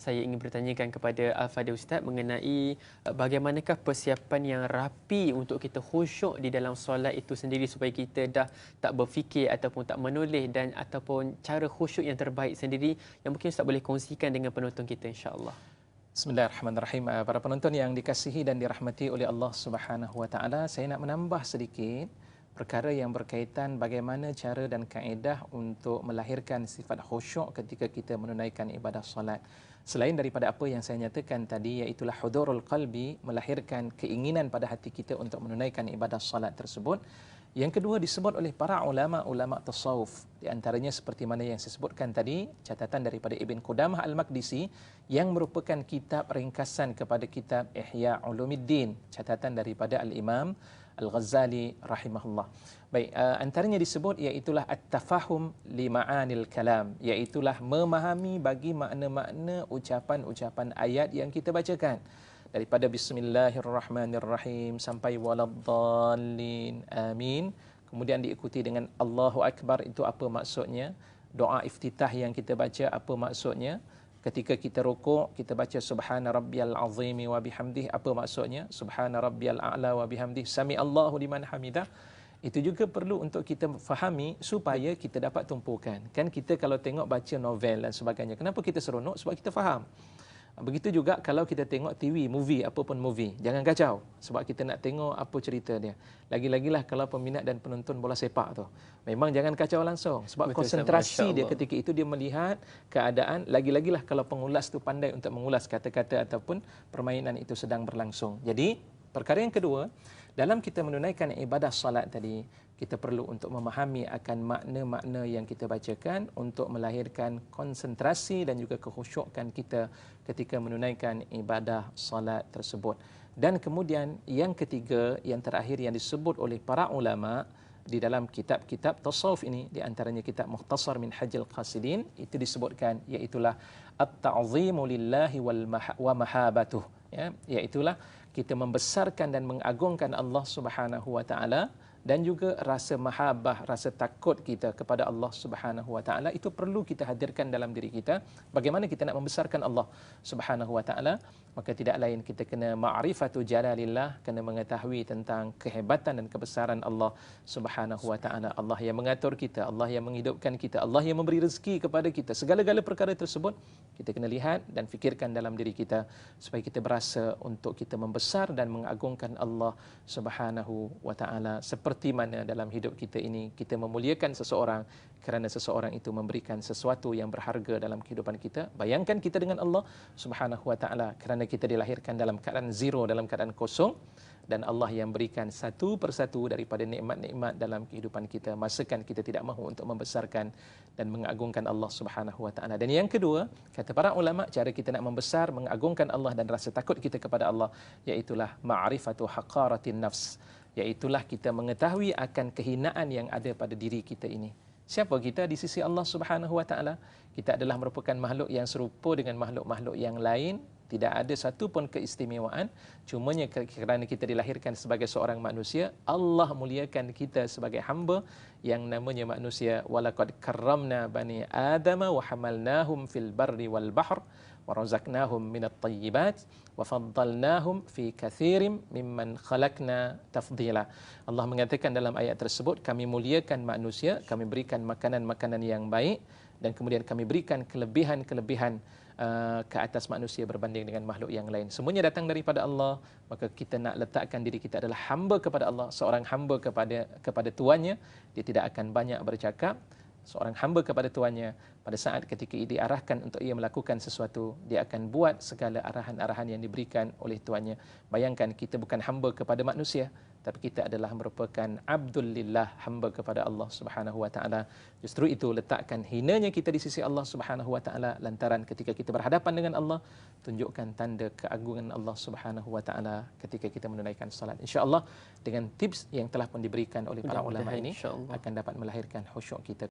saya ingin bertanyakan kepada Al-Fadhil Ustaz mengenai bagaimanakah persiapan yang rapi untuk kita khusyuk di dalam solat itu sendiri supaya kita dah tak berfikir ataupun tak menoleh dan ataupun cara khusyuk yang terbaik sendiri yang mungkin Ustaz boleh kongsikan dengan penonton kita insya-Allah. Bismillahirrahmanirrahim. Para penonton yang dikasihi dan dirahmati oleh Allah Subhanahu wa taala, saya nak menambah sedikit perkara yang berkaitan bagaimana cara dan kaedah untuk melahirkan sifat khusyuk ketika kita menunaikan ibadah solat. Selain daripada apa yang saya nyatakan tadi, iaitulah hudurul qalbi, melahirkan keinginan pada hati kita untuk menunaikan ibadah solat tersebut. Yang kedua disebut oleh para ulama tasawuf. Di antaranya seperti mana yang saya sebutkan tadi, catatan daripada Ibn Qudamah Al-Maqdisi yang merupakan kitab ringkasan kepada kitab Ihya Ulumuddin, catatan daripada Al-Imam Al-Ghazali rahimahullah. Baik, antaranya disebut iaitulah at-tafahum li ma'anil kalam, iaitulah memahami bagi makna-makna ucapan-ucapan ayat yang kita bacakan. Daripada bismillahirrahmanirrahim sampai waladdallin, amin. Kemudian diikuti dengan Allahu Akbar, itu apa maksudnya? Doa iftitah yang kita baca apa maksudnya? Ketika kita rukuk, kita baca subhana rabbiyal azimi wa bihamdih, apa maksudnya? Subhana rabbiyal a'la wa bihamdih, sami Allahu liman hamidah. Itu juga perlu untuk kita fahami supaya kita dapat tumpukan. Kan kita kalau tengok baca novel dan sebagainya, kenapa kita seronok? Sebab kita faham. Begitu juga kalau kita tengok TV, movie, apa pun movie, jangan kacau sebab kita nak tengok apa cerita dia. Lagi-lagilah kalau peminat dan penonton bola sepak tu, memang jangan kacau langsung sebab betul, konsentrasi dia ketika itu dia melihat keadaan. Lagi-lagilah kalau pengulas tu pandai untuk mengulas kata-kata ataupun permainan itu sedang berlangsung. Jadi perkara yang kedua, dalam kita menunaikan ibadah salat tadi, kita perlu untuk memahami akan makna-makna yang kita bacakan untuk melahirkan konsentrasi dan juga kekhusyukan kita ketika menunaikan ibadah salat tersebut. Dan kemudian yang ketiga, yang terakhir yang disebut oleh para ulama di dalam kitab-kitab tasawuf ini, di antaranya kitab Mukhtasar Minhajil Qasidin, itu disebutkan iaitulah at-ta'zimu lillahi wa mahabatuh, ya, iaitulah kita membesarkan dan mengagungkan Allah Subhanahu wa taala, dan juga rasa mahabbah, rasa takut kita kepada Allah Subhanahu wa taala itu perlu kita hadirkan dalam diri kita. Bagaimana kita nak membesarkan Allah Subhanahu wa taala? Maka tidak lain kita kena ma'rifatu jalalillah, kena mengetahui tentang kehebatan dan kebesaran Allah Subhanahu wa taala. Allah yang mengatur kita, Allah yang menghidupkan kita, Allah yang memberi rezeki kepada kita. Segala-gala perkara tersebut kita kena lihat dan fikirkan dalam diri kita supaya kita berasa untuk kita membesar dan mengagungkan Allah Subhanahu wa taala. Seperti mana dalam hidup kita ini kita memuliakan seseorang kerana seseorang itu memberikan sesuatu yang berharga dalam kehidupan kita. Bayangkan kita dengan Allah Subhanahu wa taala kerana kita dilahirkan dalam keadaan zero, dalam keadaan kosong, dan Allah yang berikan satu persatu daripada nikmat-nikmat dalam kehidupan kita. Masakan kita tidak mahu untuk membesarkan dan mengagungkan Allah Subhanahu wa taala. Dan yang kedua, kata para ulama, cara kita nak membesar, mengagungkan Allah dan rasa takut kita kepada Allah, iaitulah ma'rifatu haqaratin nafs, iaitulah kita mengetahui akan kehinaan yang ada pada diri kita ini. Siapa kita di sisi Allah Subhanahu wa taala? Kita adalah merupakan makhluk yang serupa dengan makhluk-makhluk yang lain. Tidak ada satu pun keistimewaan. Cumanya kerana kita dilahirkan sebagai seorang manusia, Allah muliakan kita sebagai hamba yang namanya manusia. Walaqad karramna bani Adama wa hamalnahum fil barri wal bahr wa razaqnahum minat tayyibat wa faddalnahum fi kathirin mimman khalaqna tafdila. Allah mengatakan dalam ayat tersebut, kami muliakan manusia, kami berikan makanan-makanan yang baik, dan kemudian kami berikan kelebihan-kelebihan ke atas manusia berbanding dengan makhluk yang lain. Semuanya datang daripada Allah. Maka kita nak letakkan diri kita adalah hamba kepada Allah, seorang hamba kepada tuannya. Dia tidak akan banyak bercakap. Seorang hamba kepada tuannya, pada saat ketika ia diarahkan untuk ia melakukan sesuatu, dia akan buat segala arahan-arahan yang diberikan oleh tuannya. Bayangkan kita bukan hamba kepada manusia, tapi kita adalah merupakan abdulillah, hamba kepada Allah Subhanahu wa taala. Justru itu letakkan hinanya kita di sisi Allah Subhanahu wa taala, lantaran ketika kita berhadapan dengan Allah, tunjukkan tanda keagungan Allah Subhanahu wa taala ketika kita menunaikan salat. Insya-Allah dengan tips yang telah pun diberikan oleh para ulama ini akan dapat melahirkan khusyuk kita